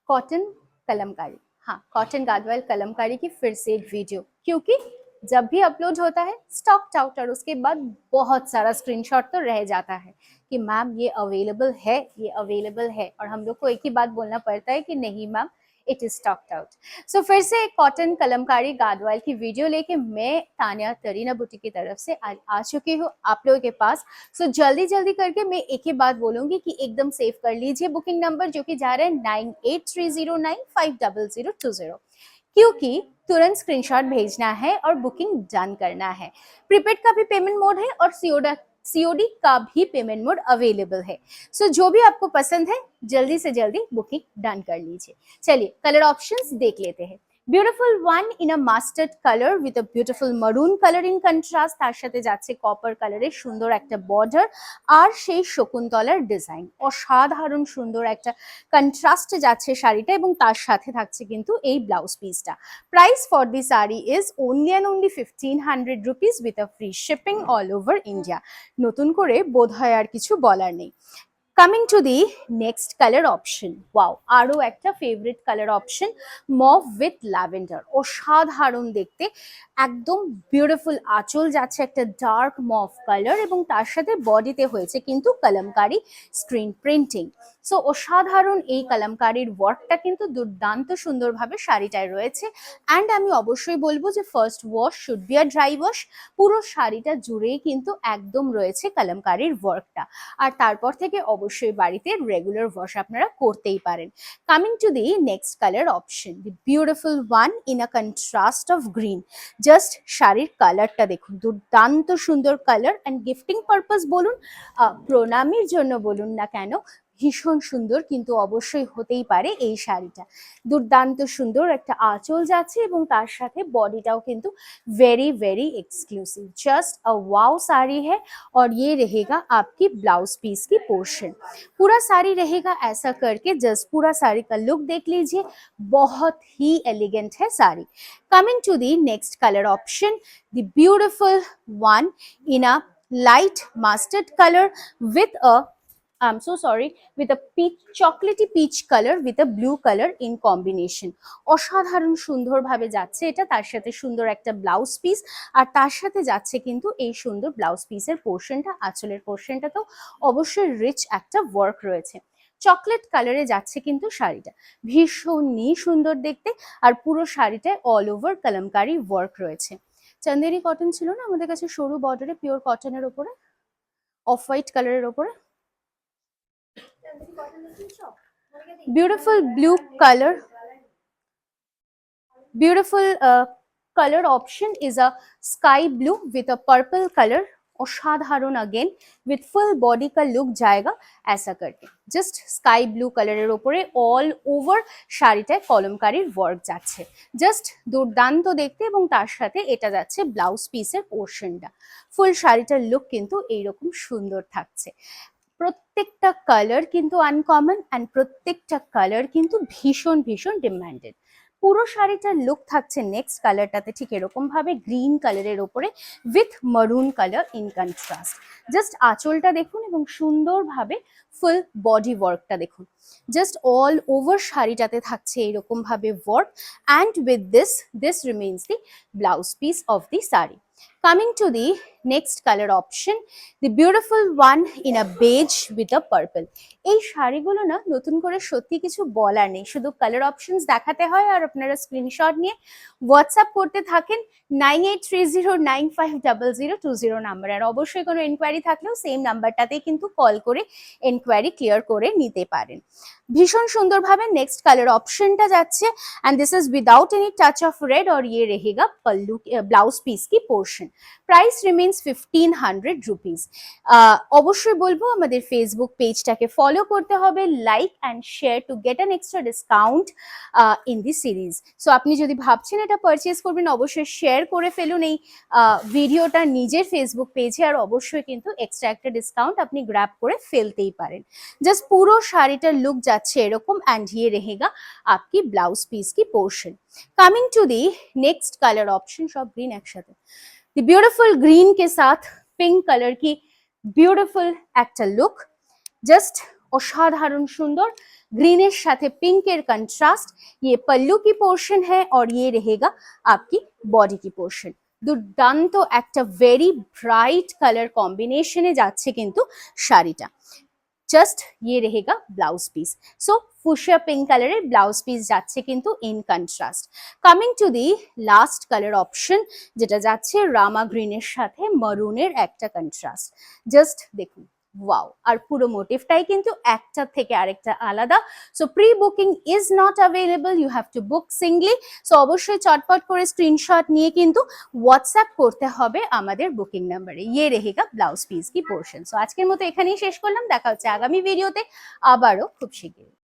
Cotton Kalamkari, हाँ cotton गादवाल Kalamkari की फिर से एक वीडियो, क्योंकि जब भी अपलोड होता है स्टॉक आउट और उसके बाद बहुत सारा स्क्रीनशॉट तो रह जाता है कि मैम ये अवेलेबल है, ये अवेलेबल है, और हम लोग को एक ही बात बोलना पड़ता है कि नहीं ma'am it is stocked out. So फिर से एक कॉटन कलमकारी गादवाल की वीडियो लेके मैं तानिया तरीना बुटीक की तरफ से आ चुकी हूँ आप लोगों के पास। सो जल्दी जल्दी करके मैं एक ही बात बोलूंगी कि एकदम सेव कर लीजिए बुकिंग नंबर जो कि जा रहा है 9830950020, क्योंकि तुरंत स्क्रीनशॉट भेजना है और बुकिंग डन करना है। प्रीपेड का भी पेमेंट मोड है और सीओडी का भी पेमेंट मोड अवेलेबल है। सो जो भी आपको पसंद है जल्दी से जल्दी बुकिंग डन कर लीजिए। चलिए कलर ऑप्शंस देख लेते हैं। Beautiful one in a mustard color with a beautiful maroon color in contrast, তার সাথে যাচ্ছে কপার কালারের সুন্দর একটা বর্ডার আর সেই শকুন্তলার ডিজাইন, অসাধারণ সুন্দর একটা কন্ট্রাস্টে যাচ্ছে শাড়িটা এবং তার সাথে থাকছে কিন্তু এই ব্লাউজ পিসটা। Price for the sari is only and only 1500 rupees with a free shipping all over India। নতুন করে বোধহয় আর কিছু বলার নেই। Coming to the next color option, wow, আরো একটা favourite colour option mauve with lavender, অসাধারণ দেখতে, একদম বিউটিফুল আঁচল যাচ্ছে একটা ডার্ক মভ কালার এবং তার সাথে বডিতে হয়েছে কিন্তু কলমকারি স্ক্রিন প্রিন্টিং। সো অসাধারণ এই কলমকারির ওয়ার্কটা কিন্তু দুর্দান্ত সুন্দরভাবে শাড়িটায় রয়েছে। অ্যান্ড আমি অবশ্যই বলবো যে first wash should be a dry wash. পুরো শাড়িটা জুড়েই কিন্তু একদম রয়েছে কলমকারির ওয়ার্কটা, আর তারপর থেকে অবশ্যই বাড়িতে রেগুলার ওয়াশ আপনারা করতেই পারেন। Coming to the next colour option, the beautiful one in a contrast of green. Just শাড়ির কালারটা দেখুন, দুর্দান্ত সুন্দর কালার, অ্যান্ড গিফটিং পারপাস বলুন, প্রণামীর জন্য বলুন না কেন, ভীষণ সুন্দর কিন্তু অবশ্যই হতেই পারে এই শাড়িটা। দুর্দান্ত সুন্দর একটা আঁচল যাচ্ছে এবং তার সাথে বডিটাও কিন্তু very very exclusive, just a wow sari है। और ये रहेगा आपकी ब्लाउज पीस की पोर्शन। पूरा साड़ी रहेगा ऐसा करके, जस्ट पूरा साड़ी का लुक देख लीजिए, बहुत ही एलिगेंट है sari. Coming to the next colour option, the beautiful one in a light mustard colour with a I'm so sorry, with a peach, chocolatey peach color with a blue color in combination। অসাধারণ সুন্দরভাবে যাচ্ছে এটা, তার সাথে সুন্দর একটা blouse piece, আর তার সাথে যাচ্ছে কিন্তু এই সুন্দর ব্লাউজ পিসের পোর্শনটা, আঁচলের পোর্শনটা তো অবশ্যই রিচ একটা ওয়ার্ক রয়েছে। চকলেট কালারে যাচ্ছে কিন্তু শাড়িটা, ভীষণই সুন্দর দেখতে, আর পুরো শাড়িটায় অল ওভার কলমকারি ওয়ার্ক রয়েছে। চান্দেরি কটন ছিল না আমাদের কাছে সরু বর্ডারে, পিওর কটনের ওপরে অফ হোয়াইট কালারের ওপরে, beautiful blue color, beautiful color option is a sky blue with a purple color। অসাধারণ अगेन with full body का लुक जाएगा ऐसा करके। জাস্ট স্কাই ব্লু কালারের ওপরে অল ওভার শাড়িটায় কলমকারির ওয়ার্ক যাচ্ছে, জাস্ট দুর্দান্ত দেখতে, এবং তার সাথে এটা যাচ্ছে ব্লাউজ পিসের পোর্শনটা। ফুল শাড়িটার লুক কিন্তু এইরকম সুন্দর থাকছে। প্রত্যেকটা কালার কিন্তু আনকমন, অ্যান্ড প্রত্যেকটা কালার কিন্তু ভীষণ ভীষণ ডিমান্ডেড। পুরো শাড়িটার লুক থাকছে নেক্সট কালারটাতে ঠিক এরকম ভাবে গ্রিন কালারের ওপরে উইথ মারুন কালার ইন কন্ট্রাস্ট। জাস্ট আঁচলটা দেখুন এবং সুন্দরভাবে ফুল বডি ওয়ার্কটা দেখুন, জাস্ট অল ওভার শাড়িটাতে থাকছে এরকম ভাবে work, and with this remains the blouse piece of the sari. Coming to the next color option, the beautiful one in a beige with a purple। এই শাড়িগুলো না নতুন করে সত্যি কিছু বলার নেই, শুধু কালার অপশনস দেখাতে হয় আর আপনারা স্ক্রিনশট নিয়ে হোয়াটসঅ্যাপ করতে থাকেন 9830950020 নাম্বার। আর অবশ্যই কোনো এনকোয়ারি থাকলেও সেম নাম্বারটাতেই কিন্তু কল করে এনকোয়ারি ক্লিয়ার করে নিতে পারেন। ভীষণ সুন্দরভাবে নেক্সট কালার অপশনটা যাচ্ছে, and this is without any touch of red, और ये रहेगा पल्लू ब्लाउज पीस की पोर्शन। Price remains 1500 rupees. অবশ্যই বলবো আমাদের ফেসবুক পেজটাকে ফলো করতে হবে, like and share to get an extra discount in the series. So আপনি যদি ভাবছেন এটা পারচেস করবেন, অবশ্যই শেয়ার করে ফেলুন এই ভিডিওটা নিজের ফেসবুক পেজে, আর অবশ্যই কিন্তু এক্সট্রা একটা ডিসকাউন্ট আপনি গ্র্যাব করে ফেলতেই পারেন। জাস্ট পুরো শাড়িটার লুক যাচ্ছে এরকম, एंड ये रहेगा आपकी ब्लाउज पीस की portion. Coming to the next colour option, सब ग्रीन एक साथ, द ब्यूटीफुल ग्रीन के साथ पिंक कलर की ब्यूटीफुल একটা লুক, জাস্ট असाधारण सुंदर ग्रीनिश साथे पिंकेर कंट्रास्ट। ये पल्लू की पोर्शन है और ये रहेगा आपकी बॉडी की पोर्शन। দুর্দান্ত একটা ভেরি ব্রাইট কালার কম্বিনেশনে যাচ্ছে কিন্তু শাড়িটা। জাস্ট ইয়ে रहेगा blouse piece. So fuchsia pink কালারের ব্লাউজ পিস যাচ্ছে কিন্তু in contrast. Coming to the last colour option, যেটা যাচ্ছে রামা গ্রিনের সাথে মারুনের একটা কন্ট্রাস্ট। জাস্ট দেখুন, ওয়াও। আর পুরো মোটিভটাই কিন্তু একটা থেকে আরেকটা আলাদা। So pre booking is not available, you have to book singly. So অবশ্যই চটপট করে স্ক্রিনশট নিয়ে কিন্তু হোয়াটসঅ্যাপ করতে হবে আমাদের বুকিং নাম্বারে। ইয়ে रहेगा ব্লাউজ পিস কি পোর্শন। সো আজকের মতো এখানেই শেষ করলাম, দেখা হচ্ছে আগামী ভিডিওতে আবারও খুব শীঘ্রই।